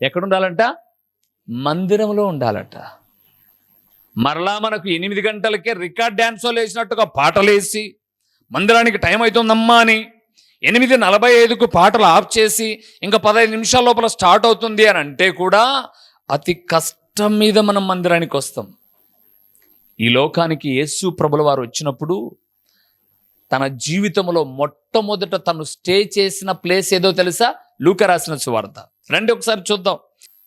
ఎక్కడుండాలంట? మందిరంలో ఉండాలట. మరలా మనకు 8 గంటలకే రికార్డ్ డ్యాన్సులు వేసినట్టుగా పాటలేసి మందిరానికి టైం అవుతుందమ్మా అని 8:45కు పాటలు ఆఫ్ చేసి ఇంకా 15 నిమిషాల లోపల స్టార్ట్ అవుతుంది అని అంటే కూడా అతి కష్టం మీద మనం మందిరానికి వస్తాం. ఈ లోకానికి యేసు ప్రభుల వారు వచ్చినప్పుడు తన జీవితంలో మొట్టమొదట తను స్టే చేసిన ప్లేస్ ఏదో తెలుసా? లూకా రాసిన సువార్త. రండి ఒకసారి చూద్దాం.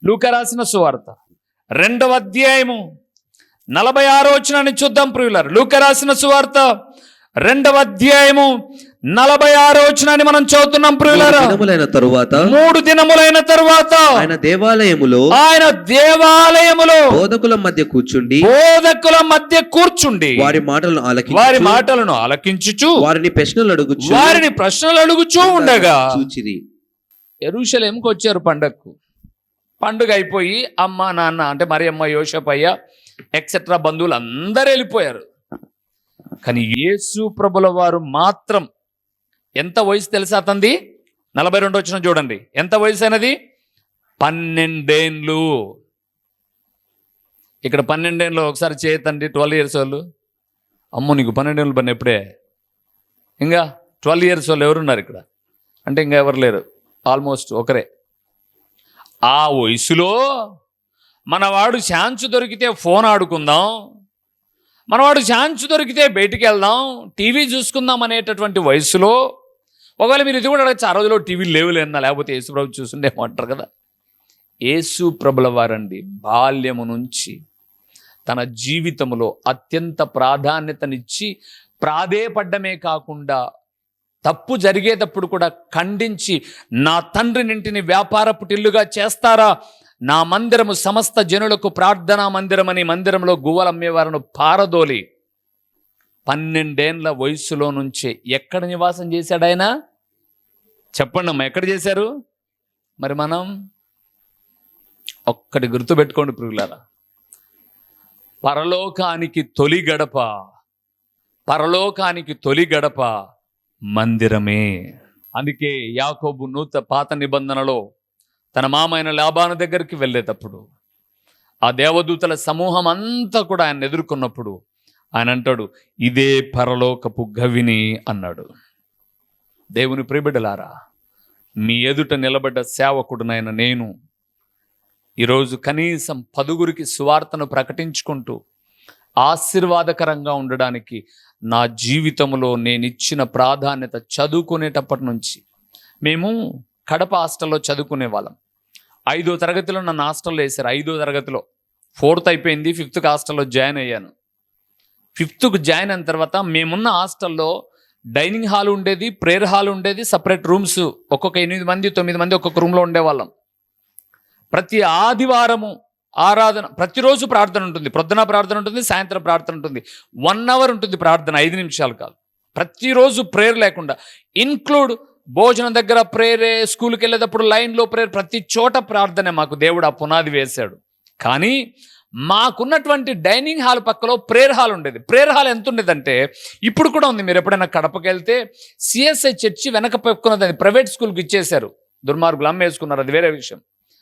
లూకా రాసిన సువార్త 2వ అధ్యాయము 46వ వచనాన్ని చూద్దాం ప్రియులారా. లూకా రాసిన సువార్త 2వ అధ్యాయము 46వ వచనాన్ని మనం చదువుతున్నాం ప్రియులారా. 3 దినములైన తరువాత ఆయన దేవాలయములో బోధకుల మధ్య కూర్చుండి వారి మాటలను ఆలకించుచు వారిని ప్రశ్నలు అడుగుచూ ఉండగా యెరూషలేముకు వచ్చారు. పండుగ అయిపోయి అమ్మ నాన్న అంటే మరియమ్మ, యోసేపయ్య ఎక్సెట్రా బంధువులు అందరూ వెళ్ళిపోయారు. కానీ యేసు ప్రభుల వారు మాత్రం, ఎంత వయసు తెలుసా అతంది? 42 వచనం చూడండి. ఎంత వయసు అయినది? 12 ఏళ్ళు. ఇక్కడ 12 ఏళ్ళు ఒకసారి చేయతండి. 12 ఇయర్స్ వాళ్ళు. అమ్మో నీకు 12 ఏళ్ళు పని ఎప్పుడే? ఇంకా 12 ఇయర్స్ వాళ్ళు ఎవరున్నారు ఇక్కడ అంటే? ఇంకా ఎవరు లేరు, ఆల్మోస్ట్ ఒకరే. ఆ వయసులో మనవాడు ఛాన్స్ దొరికితే ఫోన్ ఆడుకుందాం, మనవాడు ఛాన్స్ దొరికితే బయటికి వెళ్దాం, టీవీ చూసుకుందాం అనేటటువంటి వయసులో, ఒకవేళ మీరు ఇది కూడా అడగచ్చు, ఆ రోజులో టీవీ లేవులేనా, లేకపోతే యేసు ప్రభు చూసుండేమంటారు కదా. యేసు ప్రభుల వారండి బాల్యము నుంచి తన జీవితంలో అత్యంత ప్రాధాన్యతనిచ్చి ప్రాధేయపడ్డమే కాకుండా తప్పు జరిగేటప్పుడు కూడా ఖండించి, నా తండ్రినింటిని వ్యాపారపు టిల్లుగా చేస్తారా, నా మందిరము సమస్త జనులకు ప్రార్థనా మందిరం అని మందిరంలో గువ్వలమ్మేవారిని పారదోలి 12 ఏళ్ల వయసులో నుంచే ఎక్కడ నివాసం చేశాడు ఆయన? చెప్పండి అమ్మా, ఎక్కడ చేశారు? మరి మనం ఒక్కటి గుర్తుపెట్టుకోండి ప్రియులారా, పరలోకానికి తొలి గడప మందిరమే. అందుకే యాకోబు పాత నిబంధనలో తన మామైన లాబాను దగ్గరికి వెళ్ళేటప్పుడు ఆ దేవదూతల సమూహం అంతా కూడా ఆయన ఎదుర్కొన్నప్పుడు ఆయన అంటాడు, ఇదే పరలోకపు గవిని అన్నాడు. దేవుని ప్రియబిడ్డలారా, మీ ఎదుట నిలబడ్డ సేవకుడునైన నేను ఈరోజు కనీసం 10గురికి సువార్తను ప్రకటించుకుంటూ ఆశీర్వాదకరంగా ఉండడానికి నా జీవితంలో నేను ఇచ్చిన ప్రాధాన్యత, చదువుకునేటప్పటి నుంచి మేము కడప హాస్టల్లో చదువుకునే వాళ్ళం. 5వ తరగతిలో నన్ను హాస్టల్లో వేశారు. 5వ తరగతిలో 4th అయిపోయింది, 5th హాస్టల్లో జాయిన్ అయ్యాను. 5th జాయిన్ అయిన తర్వాత మేమున్న హాస్టల్లో డైనింగ్ హాల్ ఉండేది, ప్రేయర్ హాల్ ఉండేది, సపరేట్ రూమ్స్, ఒక్కొక్క 8 మంది 9 మంది ఒక్కొక్క రూమ్లో ఉండేవాళ్ళం. ప్రతి ఆదివారము ఆరాధన, ప్రతిరోజు ప్రార్థన ఉంటుంది. ప్రొద్దున ప్రార్థన ఉంటుంది, సాయంత్రం ప్రార్థన ఉంటుంది. 1 అవర్ ఉంటుంది ప్రార్థన, 5 నిమిషాలు కాదు. ప్రతిరోజు ప్రేయర్ లేకుండా, ఇన్క్లూడ్ భోజనం దగ్గర ప్రేయరే, స్కూల్కి వెళ్ళేటప్పుడు లైన్లో ప్రేయర్, ప్రతి చోట ప్రార్థనే. మాకు దేవుడు ఆ పునాది వేశాడు. కానీ మాకున్నటువంటి డైనింగ్ హాల్ పక్కలో ప్రేయర్ హాల్ ఉండేది. ప్రేయర్ హాల్ ఎంత ఉండేదంటే, ఇప్పుడు కూడా ఉంది. మీరు ఎప్పుడైనా కడపకి వెళ్తే సిఎస్ఐ చర్చి వెనక పెట్టుకున్నది, ప్రైవేట్ స్కూల్కి ఇచ్చేశారు, దుర్మార్గులు అమ్మేసుకున్నారు, అది వేరే విషయం.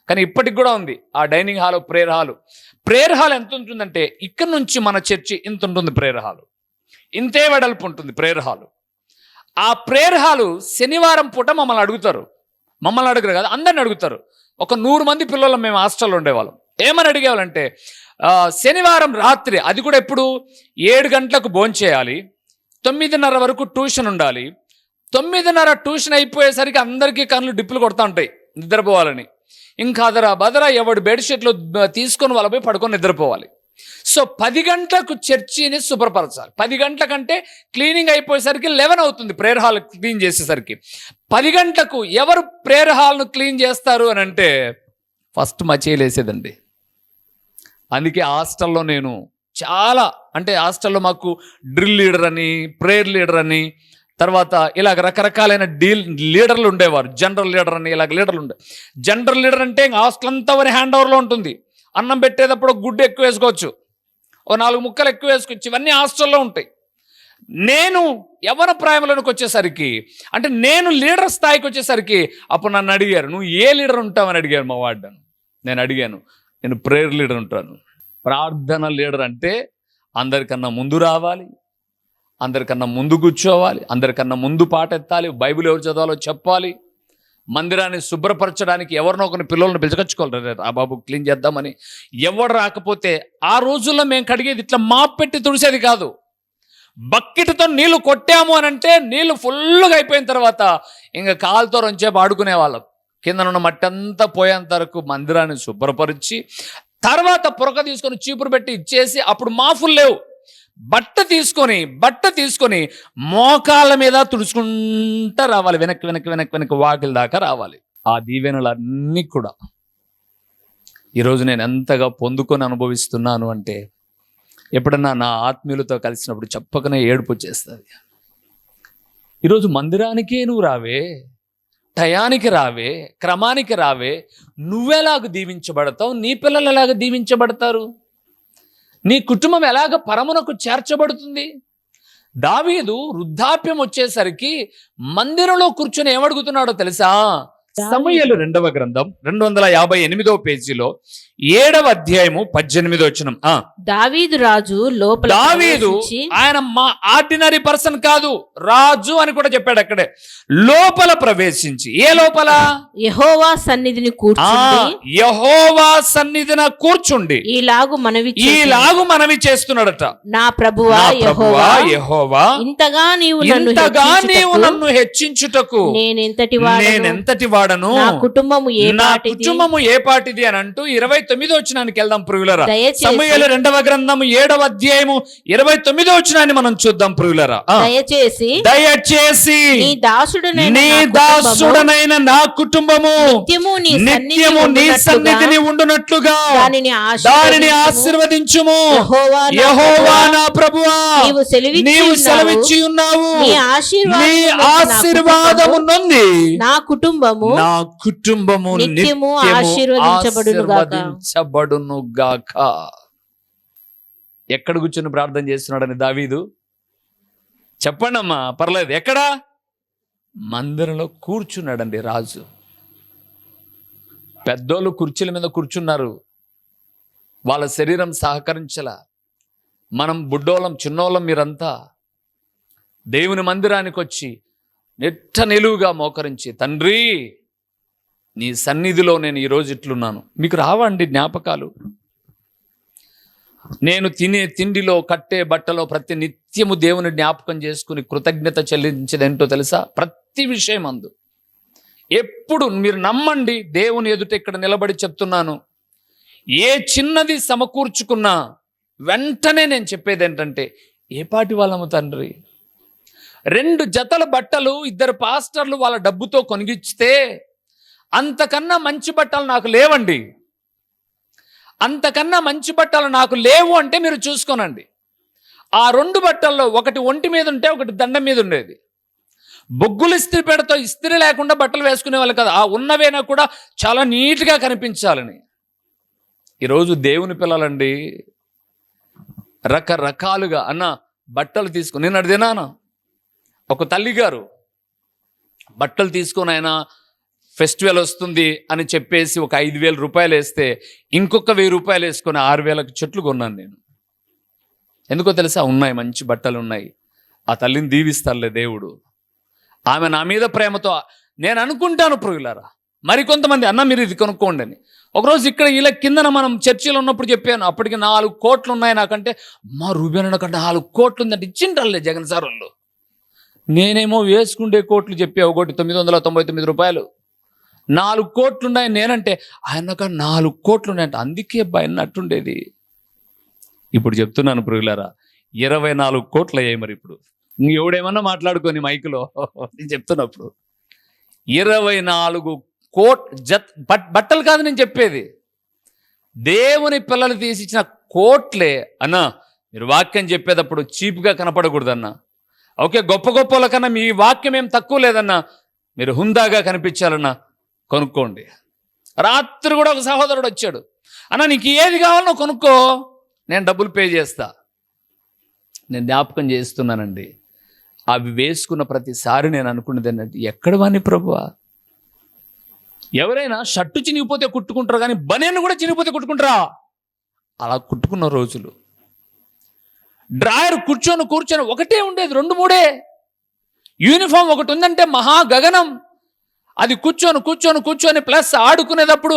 కానీ ఇప్పటికి కూడా ఉంది ఆ dining hall, prayer hall. Prayer hall ఎంత ఉంటుందంటే, ఇక్కడ నుంచి మన చర్చి ఇంత ఉంటుంది. ప్రేయర్ హాల్ ఇంతే వెడల్పు ఉంటుంది. ప్రేయర్ హాల్, ఆ ప్రేయర్ హాలు శనివారం పూట మమ్మల్ని అడుగుతారు కదా, అందరిని అడుగుతారు. ఒక 100 మంది పిల్లలు మేము హాస్టల్లో ఉండేవాళ్ళం. ఏమని అడిగేవాళ్ళంటే, శనివారం రాత్రి, అది కూడా ఎప్పుడు 7 గంటలకు భోంచేయాలి, 9:30 వరకు ట్యూషన్ ఉండాలి. 9:30 ట్యూషన్ అయిపోయేసరికి అందరికీ కళ్ళు డిప్పులు కొడతా ఉంటాయి నిద్రపోవాలని. ఇంకా బదరా ఎవడు బెడ్షీట్లు తీసుకొని వాళ్ళ పోయి పడుకొని నిద్రపోవాలి. సో 10 గంటలకు చర్చిని శుభ్రపరచాలి. 10 గంటల కంటే క్లీనింగ్ అయిపోయేసరికి 11 అవుతుంది. ప్రేయర్ హాల్ క్లీన్ చేసేసరికి 10 గంటలకు ఎవరు ప్రేయర్ హాల్ను క్లీన్ చేస్తారు అని అంటే ఫస్ట్ మచేలేసేదండి. అందుకే హాస్టల్లో నేను చాలా, అంటే హాస్టల్లో మాకు డ్రిల్ లీడర్ అని, ప్రేయర్ లీడర్ అని, తర్వాత ఇలాగ రకరకాలైన లీడర్లు ఉండేవారు. జనరల్ లీడర్ అని ఇలాగ లీడర్లు ఉండే. జనరల్ లీడర్ అంటే హాస్టల్ అంతా హ్యాండ్ ఓవర్లో ఉంటుంది. అన్నం పెట్టేటప్పుడు గుడ్డు ఎక్కువ వేసుకోవచ్చు, 4 ముక్కలు ఎక్కువ వేసుకోవచ్చు. ఇవన్నీ హాస్టల్లో ఉంటాయి. నేను యవ్వన ప్రాయంలోనికి వచ్చేసరికి, అంటే నేను లీడర్ స్థాయికి వచ్చేసరికి అప్పుడు నన్ను అడిగారు, నువ్వు ఏ లీడర్ ఉంటావని అడిగారు మా వార్డెన్. నేను అడిగాను, నేను ప్రేయర్ లీడర్ ఉంటాను. ప్రార్థన లీడర్ అంటే అందరికన్నా ముందు రావాలి, అందరికన్నా ముందు కూర్చోవాలి, అందరికన్నా ముందు పాట ఎత్తాలి, బైబిల్ ఎవరు చదవాలో చెప్పాలి, మందిరాన్ని శుభ్రపరచడానికి ఎవరినో ఒకరిని పిల్లల్ని పిలుచుకొచ్చుకోవాలి, ఆ బాబు క్లీన్ చేద్దామని. ఎవరు రాకపోతే ఆ రోజుల్లో మేము కడిగేది ఇట్లా మాప్ పెట్టి తుడిసేది కాదు. బకెట్తో నీళ్లు కొట్టాము అని అంటే నీళ్లు ఫుల్గా అయిపోయిన తర్వాత ఇంకా కాలుతో రొంచేపు ఆడుకునే వాళ్ళం. కిందనున్న మట్టి అంతా పోయేంత వరకు మందిరాన్ని శుభ్రపరిచి తర్వాత పొరక తీసుకొని చీపురు పెట్టి ఇచ్చేసి, అప్పుడు మాఫులు లేవు, బట్ట తీసుకొని మోకాళ్ళ మీద తుడుచుకుంటా రావాలి, వెనక్కి వాకిల దాకా రావాలి. ఆ దీవెనలన్నీ కూడా ఈరోజు నేను ఎంతగా పొందుకొని అనుభవిస్తున్నాను అంటే, ఎప్పుడన్నా నా ఆత్మీయులతో కలిసినప్పుడు చెప్పకనే ఏడుపు వచ్చేస్తుంది. ఈరోజు మందిరానికే నువ్వు రావే, టయానికి రావే, క్రమానికి రావే, నువ్వెలాగ దీవించబడతావు, నీ పిల్లలు ఎలాగ దీవించబడతారు, నీ కుటుంబం ఎలాగ పరమునకు చేర్చబడుతుంది? దావీదు వృద్ధాప్యం వచ్చేసరికి మందిరంలో కూర్చొని ఏమడుగుతున్నాడో తెలుసా? సమూయేలు 2వ గ్రంథం 258వ పేజీలో 7వ అధ్యాయము 18వ వచనం. దావీదు రాజు లోపల దావీదు ఆయన మా ఆర్డినరీ పర్సన్ కాదు, రాజు అని కూడా చెప్పాడు అక్కడే. లోపల ప్రవేశించి, ఏ లోపల? యెహోవా సన్నిధిని యెహోవా సన్నిధిన కూర్చుండి ఈలాగు మనవి చేస్తున్నాడట. నా ప్రభువా యెహోవా, ఇంతగా నీవు నన్ను హెచ్చించుటకు నేనెంతటి వాడను, నా కుటుంబము ఏ పాటిది అని అంటూ 29వ వచనానికి వెళ్దాం ప్రియులరా. సమూయేలు 2వ గ్రంథం 7వ అధ్యాయము 29వ వచనాన్ని మనం చూద్దాం ప్రియులరా. దయచేసి నీ దాసుడనైన నా కుటుంబము నిత్యము నీ సన్నిధిని ఉండునట్లుగా దానిని ఆశీర్వదించుము. యెహోవా నా ప్రభువా, నీవు సెలవిచ్చి ఉన్నావు, నీ ఆశీర్వాదము నొంది నా కుటుంబము నిత్యము ఆశీర్వదించబడును గాక. ఎక్కడ కూర్చొని ప్రార్థన చేస్తున్నాడని దావీదు చెప్పండి అమ్మా, పర్లేదు. ఎక్కడ? మందిరంలో కూర్చున్నాడండి రాజు. పెద్దోళ్ళు కుర్చీల మీద కూర్చున్నారు, వాళ్ళ శరీరం సహకరించలా. మనం బుడ్డోళ్ళం, చిన్నోళ్ళం, మీరంతా దేవుని మందిరానికి వచ్చి నిట్ట నిలువుగా మోకరించి, తండ్రి నీ సన్నిధిలో నేను ఈరోజు ఇట్లున్నాను. మీకు రావండి జ్ఞాపకాలు? నేను తినే తిండిలో, కట్టే బట్టలో ప్రతి నిత్యము దేవుని జ్ఞాపకం చేసుకుని కృతజ్ఞత చెల్లించేదేంటో తెలుసా? ప్రతి విషయం అందు ఎప్పుడు మీరు నమ్మండి, దేవుని ఎదుట ఇక్కడ నిలబడి చెప్తున్నాను, ఏ చిన్నది సమకూర్చుకున్నా వెంటనే నేను చెప్పేది ఏంటంటే, ఏ పాటి వాళ్ళము తండ్రి, 2 జతల బట్టలు 2 పాస్టర్లు వాళ్ళ డబ్బుతో కొనిగిస్తే అంతకన్నా మంచి బట్టలు నాకు లేవండి. అంతకన్నా మంచి బట్టలు నాకు లేవు అంటే మీరు చూసుకోనండి. ఆ 2 బట్టల్లో ఒకటి ఒంటి మీద ఉంటే ఒకటి దండం మీద ఉండేది. బొగ్గులు ఇస్త్రీ పెడతో ఇస్త్రీ లేకుండా బట్టలు వేసుకునే వాళ్ళు కదా, ఆ ఉన్నవేనా కూడా చాలా నీట్గా కనిపించాలని. ఈరోజు దేవుని పిల్లలండి రకరకాలుగా అన్న బట్టలు తీసుకుని, నేను అడిగినాను, ఒక తల్లిగారు బట్టలు తీసుకొని ఆయన ఫెస్టివల్ వస్తుంది అని చెప్పేసి ఒక 5,000 రూపాయలు వేస్తే ఇంకొక 1,000 రూపాయలు వేసుకొని 6,000కి చెట్లు కొన్నాను నేను. ఎందుకో తెలుసా? ఉన్నాయి, మంచి బట్టలు ఉన్నాయి. ఆ తల్లిని దీవిస్తారులే దేవుడు. ఆమె నా మీద ప్రేమతో, నేను అనుకుంటాను ప్రియులారా, మరికొంతమంది అన్న మీరు ఇది కొనుక్కోండి అని. ఒకరోజు ఇక్కడ ఇలా కిందన మనం చర్చిలో ఉన్నప్పుడు చెప్పాను, అప్పటికి 4 కోట్లు ఉన్నాయి నాకంటే. మా రూబేనకంటే 4 కోట్లు ఉందంటే ఇచ్చిండ్రలే జగన్ సార్ వాళ్ళు. నేనేమో వేసుకుంటే కోట్లు చెప్పే, ఒకటి 999 రూపాయలు. 4 కోట్లు ఉన్నాయి నేనంటే, ఆయనక 4 కోట్లు ఉన్నాయంట. అందుకే అన్నట్టుండేది. ఇప్పుడు చెప్తున్నాను ప్రియులారా, 24 కోట్లు అయ్యాయి. మరి ఇప్పుడు ఎవడేమన్నా మాట్లాడుకొని మైకులో నేను చెప్తున్నప్పుడు 24 బట్టలు కాదు నేను చెప్పేది, దేవుని పిల్లలు తీసిచ్చిన కోట్లే. అన్నా మీరు వాక్యం చెప్పేటప్పుడు చీప్గా కనపడకూడదన్నా. ఓకే, గొప్ప గొప్పల కన్నా మీ వాక్యం ఏం తక్కువ లేదన్నా, మీరు హుందాగా కనిపించాలన్నా కొనుక్కోండి. రాత్రి కూడా ఒక సహోదరుడు వచ్చాడు, అన్న నీకు ఏది కావాలనో కొనుక్కో, నేను డబ్బులు పే చేస్తా. నేను జ్ఞాపకం చేస్తున్నానండి, అవి వేసుకున్న ప్రతిసారి నేను అనుకున్నది ఏంటంటే, ఎక్కడ వాణి ప్రభువా, ఎవరైనా షర్టు చినిగిపోతే కుట్టుకుంటారు, కానీ బనీను కూడా చినిగిపోతే కుట్టుకుంటారా? అలా కుట్టుకున్న రోజులు. డ్రాయర్ కూర్చొని ఒకటే ఉండేది, 2-3. యూనిఫామ్ ఒకటి ఉందంటే మహా గగనం. అది కూర్చొని ప్లస్ ఆడుకునేటప్పుడు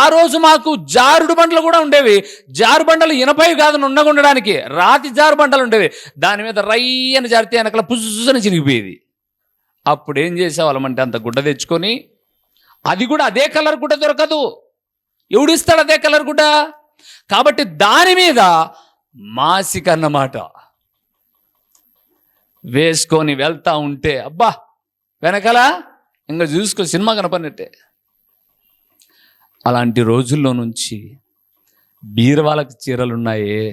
ఆ రోజు మాకు జారుడు బండలు కూడా ఉండేవి. జారు బండలు ఇనపై కాదు ఉండడానికి, రాతి జారు బండలు ఉండేవి. దాని మీద రయ్యని జారితే వెనకల పుస్సుని చిరిగిపోయేది. అప్పుడు ఏం చేసేవాళ్ళమంటే అంత గుడ్డ తెచ్చుకొని, అది కూడా అదే కలర్ గుడ్డ దొరకదు, ఎవడిస్తాడు అదే కలర్ గుడ్డ? కాబట్టి దాని మీద మాసిక అన్నమాట వేసుకొని వెళ్తా ఉంటే అబ్బా వెనకాల ఇంకా చూసుకో సినిమా కనపడినట్టే. అలాంటి రోజుల్లో నుంచి బీరువాలకు చీరలున్నాయే.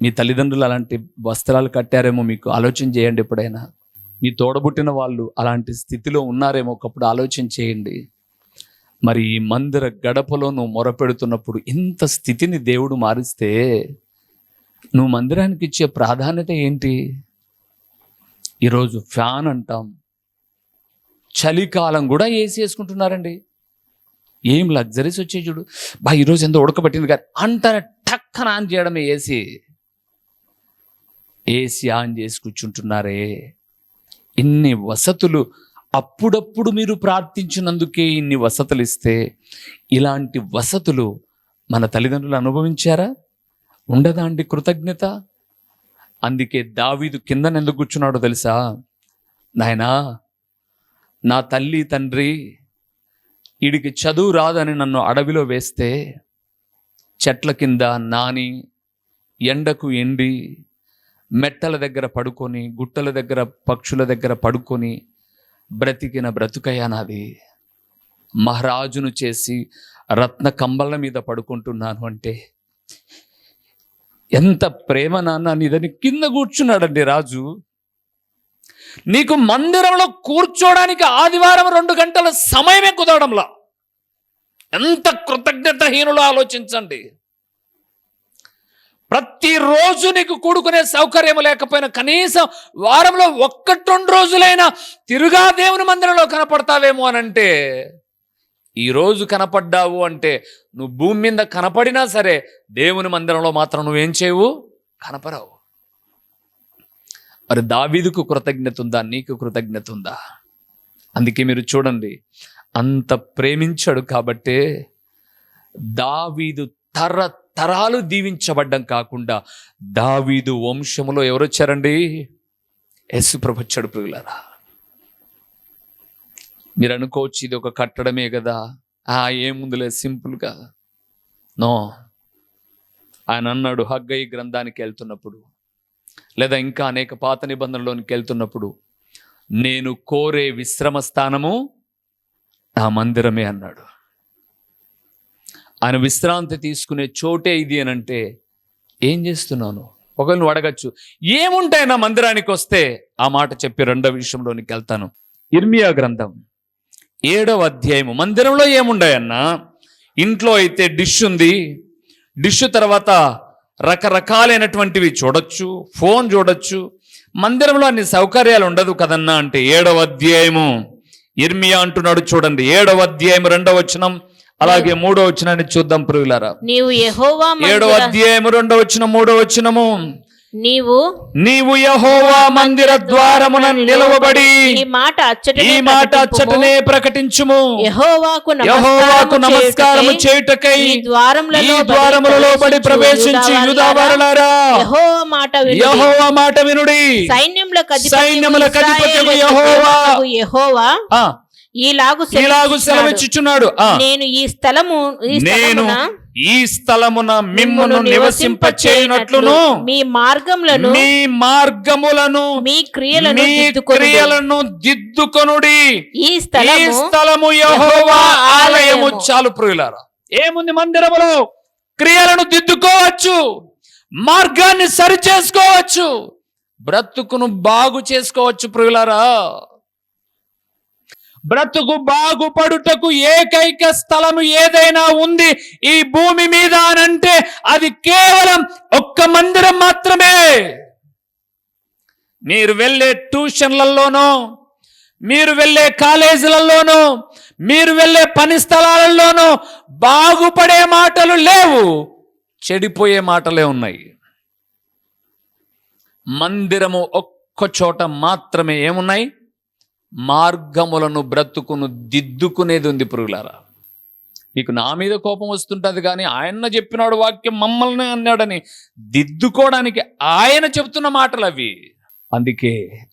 మీ తల్లిదండ్రులు అలాంటి వస్త్రాలు కట్టారేమో, మీకు ఆలోచన చేయండి. ఎప్పుడైనా మీ తోడబుట్టిన వాళ్ళు అలాంటి స్థితిలో ఉన్నారేమో, ఒకప్పుడు ఆలోచన చేయండి. మరి ఈ మందిర గడపలో నువ్వు మొరపెడుతున్నప్పుడు ఇంత స్థితిని దేవుడు మారిస్తే నువ్వు మందిరానికి ఇచ్చే ప్రాధాన్యత ఏంటి? ఈరోజు ఫ్యాన్ అంటాం, చలికాలం కూడా ఏసీ వేసుకుంటున్నారండి. ఏం లగ్జరీస్ వచ్చాయి చూడు. ఈరోజు ఎంత ఉడకబట్టింది కానీ అంటారా, టక్కన ఆన్ చేయడమే ఏసీ ఆన్ చేసి కూర్చుంటున్నారే. ఇన్ని వసతులు, అప్పుడప్పుడు మీరు ప్రార్థించినందుకే ఇన్ని వసతులు ఇస్తే, ఇలాంటి వసతులు మన తల్లిదండ్రులు అనుభవించారా? ఉండదా అండి కృతజ్ఞత? అందుకే దావీదు కిందన ఎందుకు కూర్చున్నాడో తెలుసా? నాయనా, నా తల్లి తండ్రి వీడికి చదువు రాదని నన్ను అడవిలో వేస్తే, చెట్ల కింద నాని, ఎండకు ఎండి, మెట్టల దగ్గర పడుకొని, గుట్టల దగ్గర పక్షుల దగ్గర పడుకొని బ్రతికిన బ్రతుకయ్యా నాది. మహారాజును చేసి రత్న కంబళ్ళ మీద పడుకుంటున్నాను అంటే ఎంత ప్రేమ నాన్న నీదని కింద కూర్చున్నాడండి రాజు. నీకు మందిరంలో కూర్చోడానికి ఆదివారం 2 గంటల సమయమే కుదరడంలా. ఎంత కృతజ్ఞతహీనులో ఆలోచించండి. ప్రతిరోజు నీకు కూడుకునే సౌకర్యం లేకపోయినా కనీసం వారంలో 1-2 రోజులైనా తిరుగా దేవుని మందిరంలో కనపడతావేమో అనంటే, ఈరోజు కనపడ్డావు అంటే నువ్వు భూమి మీద కనపడినా సరే దేవుని మందిరంలో మాత్రం నువ్వేం చేయవు, కనపరావు. మరి దావీదుకు కృతజ్ఞత ఉందా? నీకు కృతజ్ఞత ఉందా? అందుకే మీరు చూడండి, అంత ప్రేమించాడు కాబట్టే దావీదు తరాలు దీవించబడ్డం కాకుండా దావీదు వంశములో ఎవరు వచ్చారండి? యేసు ప్రభు వచ్చాడు. ప్రియులారా, మీరు అనుకోవచ్చు ఇది ఒక కట్టడమే కదా, ఏముందిలే సింపుల్గా. నో, ఆయన అన్నాడు హగ్గయి గ్రంథానికి వెళ్తున్నప్పుడు, లేదా ఇంకా అనేక పాత నిబంధనలోనికి వెళ్తున్నప్పుడు, నేను కోరే విశ్రమ స్థానము ఆ మందిరమే అన్నాడు. ఆయన విశ్రాంతి తీసుకునే చోటే ఇది అని అంటే ఏం చేస్తున్నాను? ఒకవేళ నువ్వు అడగచ్చు, ఏముంటాయి నా మందిరానికి వస్తే? ఆ మాట చెప్పి 2వ విషయంలోనికి వెళ్తాను. ఇర్మియా గ్రంథం 7వ అధ్యాయము. మందిరంలో ఏముండాయన్నా? ఇంట్లో అయితే డిష్ ఉంది, డిష్ తర్వాత రకరకాలైనటువంటివి చూడొచ్చు, ఫోన్ చూడొచ్చు. మందిరంలో అన్ని సౌకర్యాలు ఉండదు కదన్నా అంటే 7వ అధ్యాయము ఇర్మియా అంటున్నాడు. చూడండి 7వ అధ్యాయం 2వ వచనం, అలాగే 3వ వచనాన్ని చూద్దాం ప్రియులారా. నీవు యెహోవా 7వ అధ్యాయం 2వ వచనం 3వ వచనము, నీవు యెహోవా మందిర ద్వారమున నిలవబడి ఈ మాట అచ్చటనే ప్రకటించుము. యెహోవాకు నమస్కారము చేయుటకై ఈ ద్వారములలో బడి ప్రవేశించి యూదా వారలారా, యెహోవా మాట వినుడి. సైన్యములకు అధిపతియగు యెహోవా ఈలాగు సెలవిచ్చుచున్నాడు, నేను ఈ స్థలమున మిమ్మును నివసింపచేయునట్లును మీ మార్గములను మీ క్రియలను దిద్దుకొనుడి. ఈ స్థలము యెహోవా ఆలయము. చాలు ప్రియులారా, ఏముంది మందిరములో? క్రియలను దిద్దుకోవచ్చు, మార్గాన్ని సరి చేసుకోవచ్చు, బ్రతుకును బాగు చేసుకోవచ్చు ప్రియులారా. బ్రతుకు బాగుపడుటకు ఏకైక స్థలము ఏదైనా ఉంది ఈ భూమి మీద అనంటే అది కేవలం ఒక్క మందిరం మాత్రమే. మీరు వెళ్ళే ట్యూషన్లలోనో, మీరు వెళ్ళే కాలేజీలలోనూ, మీరు వెళ్ళే పని స్థలాలలోనూ బాగుపడే మాటలు లేవు, చెడిపోయే మాటలే ఉన్నాయి. మందిరము ఒక్క చోట మాత్రమే ఏమున్నాయి? మార్గములను బ్రతుకును దిద్దుకునేది ఉంది. పురుగులారా, మీకు నా మీద కోపం వస్తుంటుంది, కానీ ఆయన చెప్పినాడు వాక్యం మమ్మల్ని అన్నాడని దిద్దుకోవడానికి ఆయన చెప్తున్న మాటలు అవి. అందుకే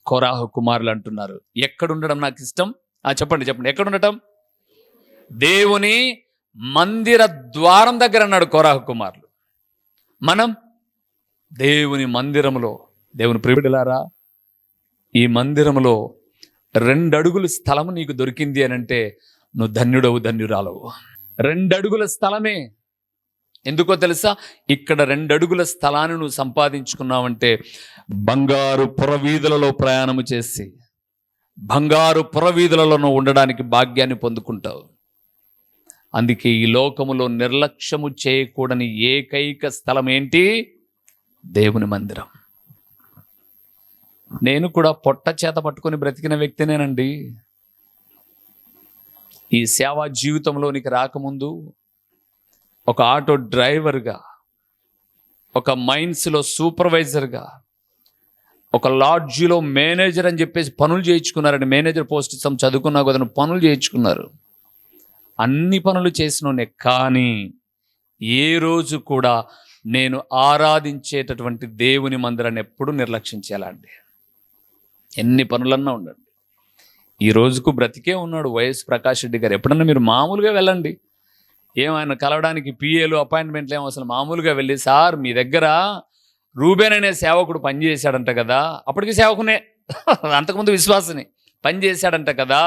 కోరాహు కుమారులు అంటున్నారు, ఎక్కడుండడం నాకు ఇష్టం? చెప్పండి ఎక్కడుండటం? దేవుని మందిర ద్వారం దగ్గర అన్నాడు కోరాహు కుమారులు. మనం దేవుని మందిరములో, దేవుని ప్రియులారా, ఈ మందిరములో 2 అడుగుల స్థలము నీకు దొరికింది అని అంటే నువ్వు ధన్యుడవు, ధన్యురాలవు. 2 అడుగుల స్థలమే. ఎందుకో తెలుసా? ఇక్కడ 2 అడుగుల స్థలాన్ని నువ్వు సంపాదించుకున్నావంటే బంగారు పురవీధులలో ప్రయాణము చేసి బంగారు పురవీధులలో నువ్వు ఉండడానికి భాగ్యాన్ని పొందుకుంటావు. అందుకే ఈ లోకములో నిర్లక్ష్యము చేయకూడని ఏకైక స్థలం ఏంటి? దేవుని మందిరం. నేను కూడా పొట్ట చేత పట్టుకొని బ్రతికిన వ్యక్తినేనండి. ఈ సేవా జీవితంలోనికి రాకముందు ఒక ఆటో డ్రైవర్గా, ఒక మైన్స్లో సూపర్వైజర్గా, ఒక లాడ్జిలో మేనేజర్ అని చెప్పేసి పనులు చేయించుకున్నారండి. మేనేజర్ పోస్ట్ ఇస్తాం, చదువుకున్నా కదా, పనులు చేయించుకున్నారు. అన్ని పనులు చేసినోనే, కానీ ఏ రోజు కూడా నేను ఆరాధించేటటువంటి దేవుని మందిరాన్ని ఎప్పుడు నిర్లక్ష్యం చేయాలండి. ఎన్ని పనులన్నా ఉండండి. ఈ రోజుకు బ్రతికే ఉన్నాడు వైఎస్ ప్రకాష్ రెడ్డి గారు. ఎప్పుడన్నా మీరు మామూలుగా వెళ్ళండి, ఏమైనా కలవడానికి పిఏలు అపాయింట్మెంట్లు ఏమో, అసలు మామూలుగా వెళ్ళి, సార్ మీ దగ్గర రూబేన్ అనే సేవకుడు పనిచేశాడంట కదా, అప్పటికి సేవకునే, అంతకుముందు విశ్వాసని పనిచేశాడంట కదా,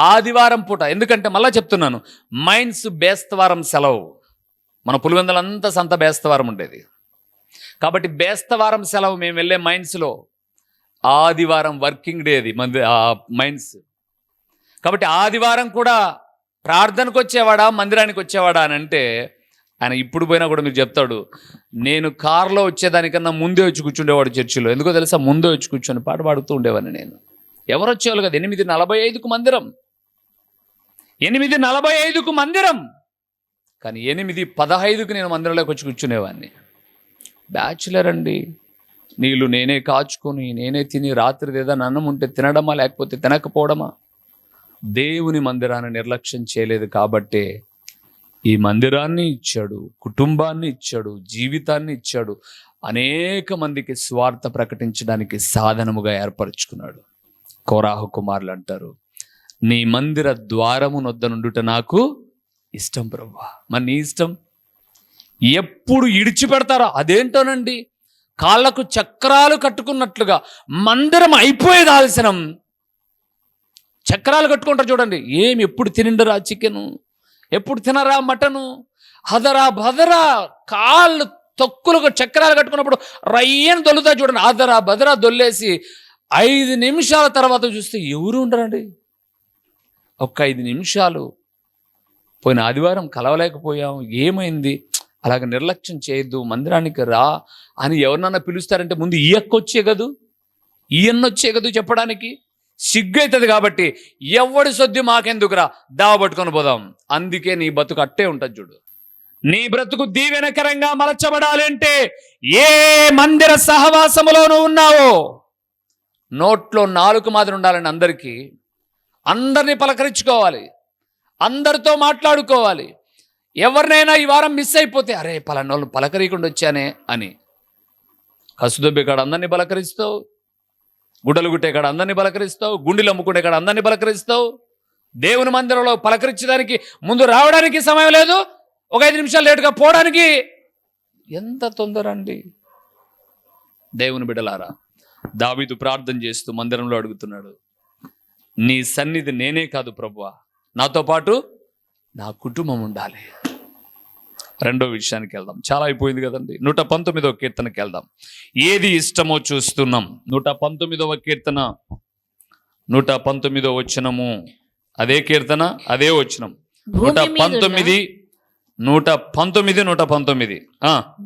ఆదివారం పూట, ఎందుకంటే మళ్ళా చెప్తున్నాను, మైన్స్ బేస్తవారం సెలవు, మన పులివెందులంతా సంత బేస్తవారం ఉండేది కాబట్టి బేస్తవారం సెలవు మేము వెళ్ళే మైన్స్లో ఆదివారం వర్కింగ్ డే అది మైన్స్. కాబట్టి ఆదివారం కూడా ప్రార్థనకు వచ్చేవాడా, మందిరానికి వచ్చేవాడా అని అంటే, ఆయన ఇప్పుడు పోయినా కూడా మీకు చెప్తాడు, నేను కారులో వచ్చేదానికన్నా ముందే వచ్చి కూర్చుండేవాడు చర్చిలో. ఎందుకో తెలుసా? ముందే వచ్చి కూర్చొని పాట పాడుతూ ఉండేవాడిని నేను. ఎవరు వచ్చేవాళ్ళు కదా, 8:45కు మందిరం, 8:45కు మందిరం, కానీ 8:15కు నేను మందిరంలోకి వచ్చి కూర్చునేవాడిని. బ్యాచులర్ అండి. నీళ్ళు నేనే కాచుకొని, నేనే తిని, రాత్రి ఏదైనా అన్నం ఉంటే తినడమా, లేకపోతే తినకపోవడమా. దేవుని మందిరాన్ని నిర్లక్ష్యం చేయలేదు కాబట్టే ఈ మందిరాన్ని ఇచ్చాడు, కుటుంబాన్ని ఇచ్చాడు, జీవితాన్ని ఇచ్చాడు, అనేక మందికి స్వార్థ ప్రకటించడానికి సాధనముగా ఏర్పరచుకున్నాడు. కోరాహు కుమారులు అంటారు, నీ మందిర ద్వారము నొద్ద నుండుట నాకు ఇష్టం ప్రభువా. మరి నీ ఇష్టం ఎప్పుడు ఇడిచిపెడతారో అదేంటోనండి. కాళ్ళకు చక్రాలు కట్టుకున్నట్లుగా మందిరం అయిపోయేది ఆలస్యం. చక్రాలు కట్టుకుంటారు చూడండి. ఏమి ఎప్పుడు తినిండరా చికెను, ఎప్పుడు తినరా మటను, హదరా బదరా కాళ్ళు తొక్కులకు చక్రాలు కట్టుకున్నప్పుడు రయ్యని దొల్లుతా చూడండి. ఆదరా బదరా దొల్లేసి 5 నిమిషాల తర్వాత చూస్తే ఎవరు ఉండరండి. ఒక్క 5 నిమిషాలు, పోయిన ఆదివారం కలవలేకపోయాం, ఏమైంది, అలాగ నిర్లక్ష్యం చేయొద్దు, మందిరానికి రా అని ఎవరినన్నా పిలుస్తారంటే ముందు ఈ అక్క వచ్చే కదూ, ఈ అన్న వచ్చే కదూ చెప్పడానికి. సిగ్గు అవుతుంది కాబట్టి ఎవడి సొద్ది మాకెందుకురా, దావ పట్టుకొని పోదాం. అందుకే నీ బతుకు అట్టే ఉంటుంది చూడు. నీ బ్రతుకు దీవెనకరంగా మలచబడాలి అంటే ఏ మందిర సహవాసములోనూ ఉన్నావో నోట్లో నాలుక మాదిరి ఉండాలని అందరినీ పలకరించుకోవాలి, అందరితో మాట్లాడుకోవాలి. ఎవరినైనా ఈ వారం మిస్ అయిపోతే, అరే పలానోళ్ళు పలకరీకుండా వచ్చానే అని, కసుదొబ్బే కాడ అందరినీ పలకరిస్తావు, గుడ్డలు గుట్టే కాడ అందరినీ పలకరిస్తావు, గుండెలు అమ్ముకునే కాడ అందరినీ పలకరిస్తావు. దేవుని మందిరంలో పలకరించడానికి ముందు రావడానికి సమయం లేదు, ఒక 5 నిమిషాలు లేటుగా పోవడానికి ఎంత తొందర అండి. దేవుని బిడ్డలారా, దావీదు ప్రార్థన చేస్తూ మందిరంలో అడుగుతున్నాడు, నీ సన్నిధి నేనే కాదు ప్రభువా, నాతో పాటు నా కుటుంబం ఉండాలి. రెండో విషయానికి వెళ్దాం, చాలా అయిపోయింది కదండి. 119వ కీర్తనకి వెళ్దాం. ఏది ఇష్టమో చూస్తున్నాం. 119వ కీర్తన 119వ వచనము, అదే కీర్తన అదే వచనం. 119 119.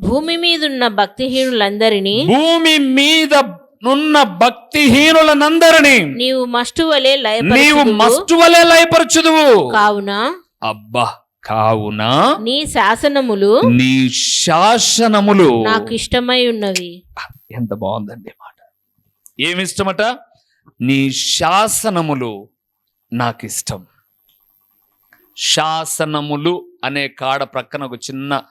భూమి మీదున్న భక్తిహీనులందరినీ, భూమి మీద నున్న భక్తిహీనులనందరినీ నీవు మస్టు వలె నీవు మస్తు వలె లయపరచుదువు. కావున అబ్బా, కావున నీ శాసనములు నీ శాసనములు నాకు ఇష్టమై ఉన్నవి. ఎంత బాగుందండి మాట. ఏమిష్టమట? నీ శాసనములు నాకు ఇష్టం. శాసనములు అనే కాడ ప్రక్కన ఒక చిన్న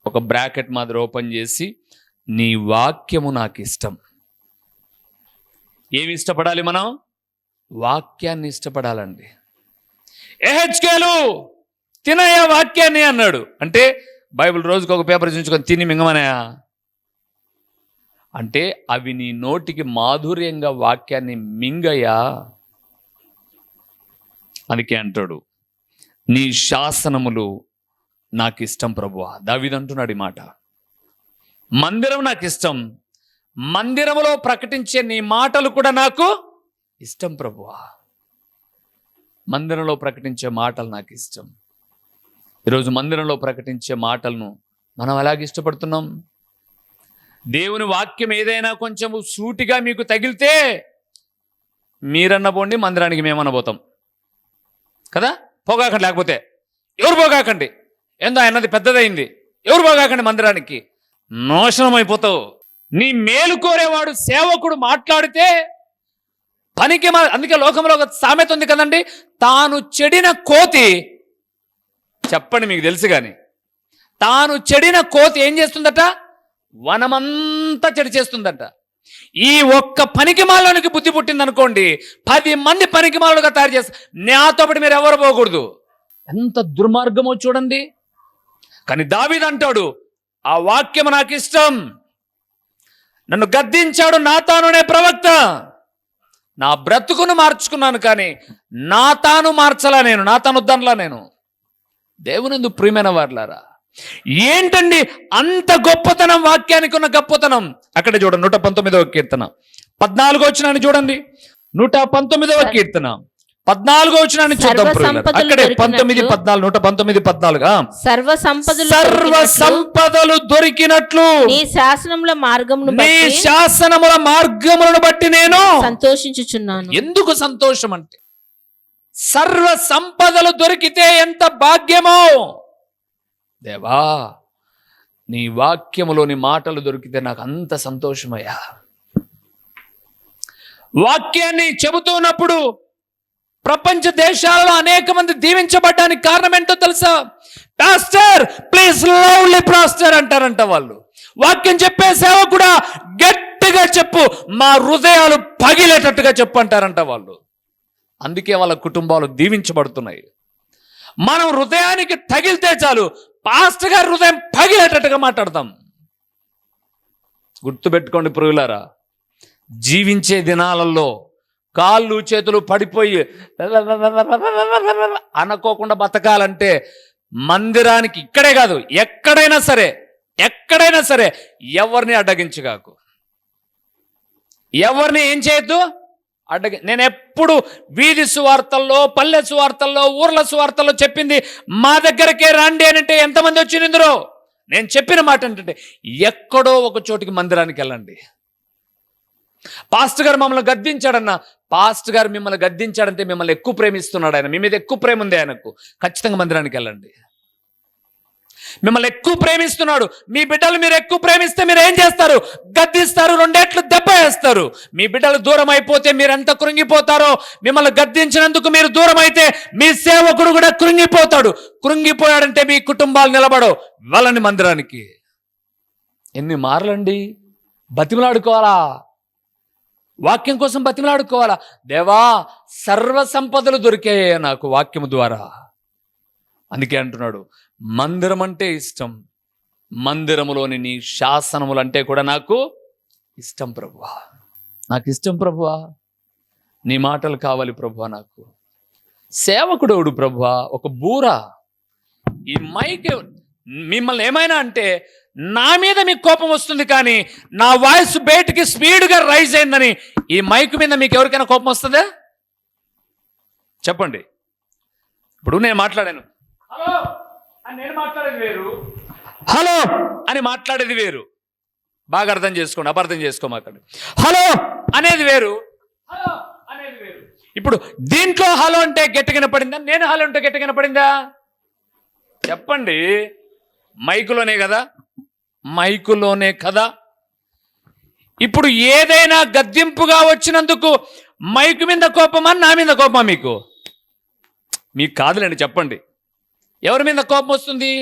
ఒక బ్రాకెట్ మాదిరి ఓపెన్ చేసి, నీ వాక్యము నాకు ఇష్టం. ఏమి ఇష్టపడాలి మనం? వాక్యాన్ని ఇష్టపడాలండి. ఎహెచ్కేలు తినయ్యా వాక్యాన్ని అన్నాడు. అంటే బైబిల్ రోజుకి ఒక పేపర్ చూసుకొని తిని మింగమనయా అంటే, అవి నీ నోటికి మాధుర్యంగా వాక్యాన్ని మింగయ్యా. అందుకే అంటాడు, నీ శాసనములు నాకు ఇష్టం ప్రభువా. దావీదు అంటున్నాడు ఈ మాట. మందిరం నాకు ఇష్టం, మందిరములో ప్రకటించే నీ మాటలు కూడా నాకు ఇష్టం ప్రభువా. మందిరంలో ప్రకటించే మాటలు నాకు ఇష్టం. ఈరోజు మందిరంలో ప్రకటించే మాటలను మనం ఎలాగ ఇష్టపడుతున్నాం? దేవుని వాక్యం ఏదైనా కొంచెం సూటిగా మీకు తగిలితే మీరన్న పోండి, మందిరానికి మేమనబోతాం కదా. పోగాకండి, లేకపోతే ఎవరు పోగాకండి, ఏందో అన్నది పెద్దదైంది, ఎవరు పోగాకండి మందిరానికి, నాశనం అయిపోతావు. నీ మేలు కోరేవాడు సేవకుడు మాట్లాడితే పనికి అందుకే లోకంలో ఒక సామెత ఉంది కదండి, తాను చెడిన కోతి, చెప్పండి మీకు తెలుసు కానీ, తాను చెడిన కోతి ఏం చేస్తుందట? వనమంతా చెడు చేస్తుందట. ఈ ఒక్క పనికిమాలోనికి బుద్ధి పుట్టిందనుకోండి, 10 మంది పనికిమాలుగా తయారు చేస్తారు. నాతో పాటు మీరు ఎవరు పోకూడదు. ఎంత దుర్మార్గమో చూడండి. కానీ దావీదు అంటాడు, ఆ వాక్యం నాకు ఇష్టం. నన్ను గద్దించాడు నాతానునే ప్రవక్త, నా బ్రతుకును మార్చుకున్నాను కానీ నాతాను మార్చలా, నేను నాతాను వద్దనలా. నేను దేవునందు ప్రియమైన వారులారా, ఏంటండి అంత గొప్పతనం వాక్యానికి ఉన్న గొప్పతనం? అక్కడ చూడండి 119వ కీర్తన 14వ వచనాన్ని చూడండి. 119వ కీర్తన 14వ వచనాన్ని చూద్దాం. అక్కడే 19, 14, 119, 14. సర్వ సంపదలు దొరికినట్లు నీ శాసనముల మార్గములను బట్టి నేను సంతోషించుచున్నాను. ఎందుకు సంతోషం అంటే, సర్వ సంపదలు దొరికితే ఎంత భాగ్యమో. దేవా, నీ వాక్యములోని మాటలు దొరికితే నాకు అంత సంతోషమయ్యా. వాక్యాన్ని చెబుతున్నప్పుడు ప్రపంచ దేశాలలో అనేక మంది దీవించబడ్డానికి కారణం ఏంటో తెలుసా? పాస్టర్ ప్లీజ్ లవ్లీ పాస్టర్ అంటారంట వాళ్ళు. వాక్యం చెప్పే సేవకుడా గట్టిగా చెప్పు, మా హృదయాలు పగిలేటట్టుగా చెప్పు అంటారంట వాళ్ళు. అందుకే వాళ్ళ కుటుంబాలు దీవించబడుతున్నాయి. మనం హృదయానికి తగిలితే చాలు, పాస్టర్ గారి హృదయం పగిలేటట్టుగా మాట్లాడతాం. గుర్తుపెట్టుకోండి ప్రియులారా, జీవించే దినాలలో కాళ్ళు చేతులు పడిపోయి అనుకోకుండా బతకాలంటే మందిరానికి, ఇక్కడే కాదు ఎక్కడైనా సరే ఎవరిని అడ్డగించగాకు, ఎవరిని ఏం చేయొద్దు, నేను ఎప్పుడు వీధి సువార్తల్లో, పల్లె సువార్తల్లో, ఊర్ల సువార్తల్లో చెప్పింది, మా దగ్గరకే రండి అని అంటే ఎంతమంది వచ్చింది ఇందులో? నేను చెప్పిన మాట ఏంటంటే, ఎక్కడో ఒక చోటికి మందిరానికి వెళ్ళండి. పాస్టర్ గారు మమ్మల్ని గద్దించాడన్న, పాస్టర్ గారు మిమ్మల్ని గద్దించాడంటే మిమ్మల్ని ఎక్కువ ప్రేమిస్తున్నాడు ఆయన, మీ మీద ఎక్కువ ప్రేమ ఉంది ఆయనకు. ఖచ్చితంగా మందిరానికి వెళ్ళండి. మిమ్మల్ని ఎక్కువ ప్రేమిస్తున్నాడు. మీ బిడ్డలు మీరు ఎక్కువ ప్రేమిస్తే మీరు ఏం చేస్తారు? గద్దిస్తారు, 2 ఏట్లు దెబ్బ వేస్తారు. మీ బిడ్డలు దూరం అయిపోతే మీరు ఎంత కృంగిపోతారో, మిమ్మల్ని గద్దించినందుకు మీరు దూరం అయితే మీ సేవకుడు కూడా కృంగిపోతాడు. కృంగిపోయాడంటే మీ కుటుంబాలు నిలబడవు. వెళ్ళండి మందిరానికి. ఎన్ని మార్లండి బతిమలాడుకోవాలా? వాక్యం కోసం బతిమలాడుకోవాలా? దేవా, సర్వ సంపదలు దొరికాయి నాకు వాక్యము ద్వారా. అందుకే అంటున్నాడు, మందిరం అంటే ఇష్టం, మందిరములోని నీ శాసనములు అంటే కూడా నాకు ఇష్టం ప్రభువా. నాకు ఇష్టం ప్రభువా, నీ మాటలు కావాలి ప్రభువా. నాకు సేవకుడవుడు ప్రభువా, ఒక బూర. ఈ మైక్ మిమ్మల్ని ఏమైనా అంటే నా మీద మీకు కోపం వస్తుంది, కానీ నా వాయిస్ బయటికి స్పీడ్గా రైజ్ అయిందని ఈ మైక్ మీద మీకు ఎవరికైనా కోపం వస్తుందా? చెప్పండి. ఇప్పుడు నేను మాట్లాడాను, హలో అని నేను మాట్లాడేది వేరు, హలో అని మాట్లాడేది వేరు. బాగా అర్థం చేసుకోండి, అపార్థం చేసుకోమాకండి. హలో అనేది వేరు, హలో అనేది వేరు. ఇప్పుడు దీంట్లో హలో అంటే గట్టిగా పడిందా, నేను హలో అంటే గట్టిగా పడిందా చెప్పండి? మైకులోనే కదా, మైకులోనే కదా. ఇప్పుడు ఏదైనా గద్దింపుగా వచ్చినందుకు మైకు మీద కోపమా, నా మీద కోపమా? మీకు కాదులేండి, చెప్పండి. ఎవరి మీద కోపం వస్తుంది?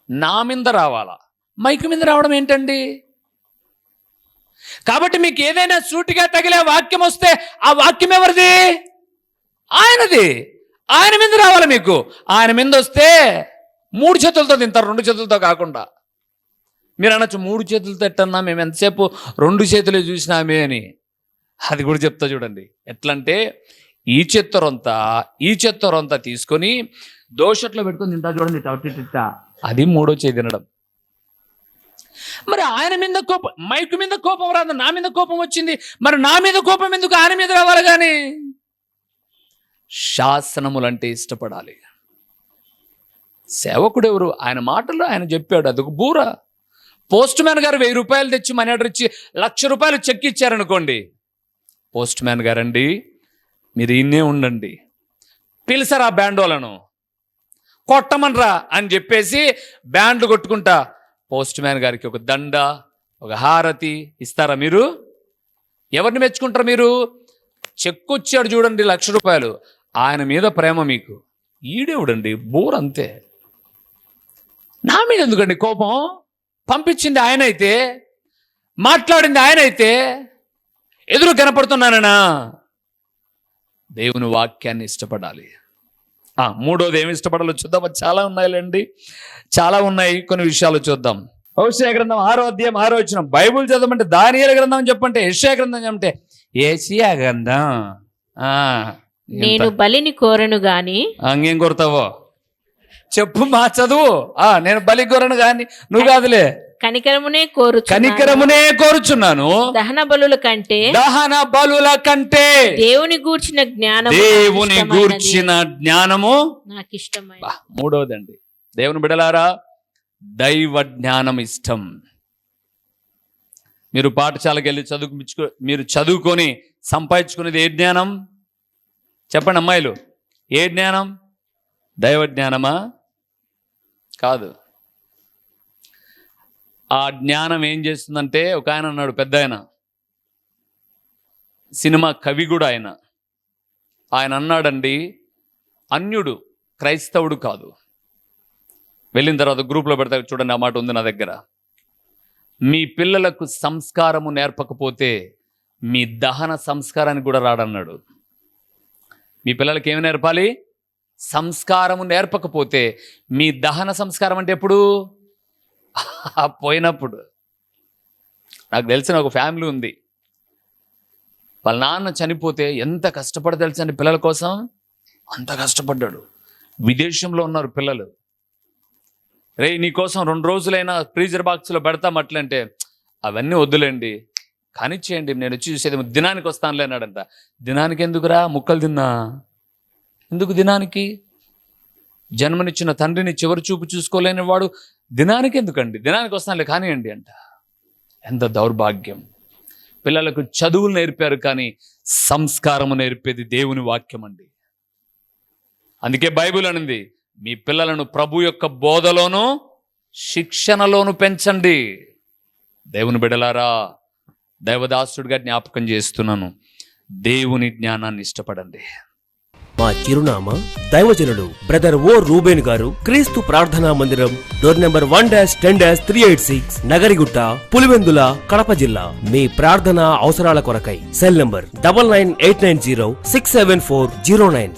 నా మీద రావాలా, మైకు మీద రావడం ఏంటండి? కాబట్టి మీకు ఏదైనా సూటిగా తగిలే వాక్యం వస్తే ఆ వాక్యం ఎవరిది? ఆయనది. ఆయన మీద రావాలి మీకు. ఆయన మీద వస్తే 3 చేతులతో తింటారు, 2 చేతులతో కాకుండా. మీరు అనొచ్చు 3 చేతులతో ఎట్టన్నా, మేము ఎంతసేపు 2 చేతులే చూసినామే అని. అది కూడా చెప్తా చూడండి. ఎట్లంటే ఈ చెత్తరంతా తీసుకొని దోషట్లో పెట్టుకొని తింటా చూడండి, టా అది 3వ చేయి తినడం. మరి ఆయన మీద కోపం, మైకు మీద కోపం రాదు, నా మీద కోపం వచ్చింది. మరి నా మీద కోపం ఎందుకు ఆయన మీద రావాలి? కానీ శాసనములంటే ఇష్టపడాలి. సేవకుడు ఎవరు? ఆయన మాటల్లో ఆయన చెప్పాడు, అదొక బూర. పోస్ట్ మ్యాన్ గారు 1000 రూపాయలు తెచ్చి మనీ ఆర్డర్ ఇచ్చి 1,00,000 రూపాయలు చెక్ ఇచ్చారనుకోండి, పోస్ట్ మ్యాన్ గారండి మీరు ఇన్నే ఉండండి, పిలిసారా బ్యాండ్ వాళ్ళను, కొట్టమనరా అని చెప్పేసి బ్యాండ్లు కొట్టుకుంటా పోస్ట్ మ్యాన్ గారికి ఒక దండ, ఒక హారతి ఇస్తారా మీరు? ఎవరిని మెచ్చుకుంటారు మీరు? చెక్కు వచ్చాడు చూడండి 1,00,000 రూపాయలు, ఆయన మీద ప్రేమ మీకు. ఈడేవుడండి బోర్, అంతే. నా మీద ఎందుకండి కోపం? పంపించింది ఆయన అయితే, మాట్లాడింది ఆయన అయితే, ఎదురు కనపడుతున్నానన్నా? దేవుని వాక్యాన్ని ఇష్టపడాలి. 3వది ఏమి ఇష్టపడాలో చూద్దాం. చాలా ఉన్నాయిలేండి, చాలా ఉన్నాయి. కొన్ని విషయాలు చూద్దాం. హోషేయ గ్రంథం 6వ అధ్యాయం 6వ వచనం. బైబుల్ చదవమంటే దానియేలు గ్రంథం చెప్పంటే, యెషయా గ్రంథం చెప్పంటే ఏషియా గ్రంథం. నేను బలిని కోరను గాని. ఇంకేం కోరుతావో చెప్పు, మా చదువు. నేను బలి కోరను గాని, నువ్వు కాదులే, కనికరమునే కోరుచున్నాను. దహన బలుల కంటే దేవుని గూర్చిన జ్ఞానము నాకు ఇష్టమే. 3వదండి, దేవుని బిడలారా, దైవ జ్ఞానం ఇష్టం. మీరు పాఠశాలకు వెళ్ళి మీరు చదువుకొని సంపాదించుకునేది ఏ జ్ఞానం చెప్పండి అమ్మాయిలు? ఏ జ్ఞానం? దైవ జ్ఞానమా? కాదు. ఆ జ్ఞానం ఏం చేస్తుందంటే, ఒక ఆయన అన్నాడు, పెద్ద ఆయన, సినిమా కవి కూడా ఆయన అన్నాడండి, అన్యుడు, క్రైస్తవుడు కాదు. వెళ్ళిన తర్వాత గ్రూప్లో పెడతా చూడండి, ఆ మాట ఉంది నా దగ్గర. మీ పిల్లలకు సంస్కారము నేర్పకపోతే మీ దహన సంస్కారానికి కూడా రాడన్నాడు. మీ పిల్లలకి ఏమి నేర్పాలి? సంస్కారము నేర్పకపోతే మీ దహన సంస్కారం అంటే ఎప్పుడు? పోయినప్పుడు. నాకు తెలిసిన ఒక ఫ్యామిలీ ఉంది, వాళ్ళ నాన్న చనిపోతే ఎంత కష్టపడి తెలుసండి పిల్లల కోసం, అంత కష్టపడ్డాడు. విదేశంలో ఉన్నారు పిల్లలు. రే నీకోసం 2 రోజులైనా ఫ్రీజర్ బాక్స్లో పెడతాం అట్లంటే, అవన్నీ వద్దులేండి కానిచ్చేయండి, నేను వచ్చి చూసేది దినానికి వస్తానులే అన్నాడంట. దినానికి ఎందుకురా, ముక్కలు తిన్నా ఎందుకు దినానికి? జన్మనిచ్చిన తండ్రిని చివరి చూపు చూసుకోలేని వాడు దినానికి ఎందుకండి? దినానికి వస్తానులే కానివ్వండి అంట. ఎంత దౌర్భాగ్యం. పిల్లలకు చదువులు నేర్పారు కానీ సంస్కారము నేర్పేది దేవుని వాక్యం అండి. అందుకే బైబిల్ అనింది, మీ పిల్లలను ప్రభు యొక్క బోధలోను శిక్షణలోను పెంచండి. దేవుని బిడ్డలారా, దైవదాసుడిగా జ్ఞాపకం చేస్తున్నాను, దేవుని జ్ఞానాన్ని ఇష్టపడండి. మా చిరునామా దైవజనుడు బ్రదర్ ఓ రూబేన్ గారు, క్రీస్తు ప్రార్థనా మందిరం, డోర్ నెంబర్ 1-10-386, నగరిగుట్ట, పులివెందుల, కడప జిల్లా. మీ ప్రార్థనా అవసరాల కొరకై సెల్ నంబర్ 9989067409.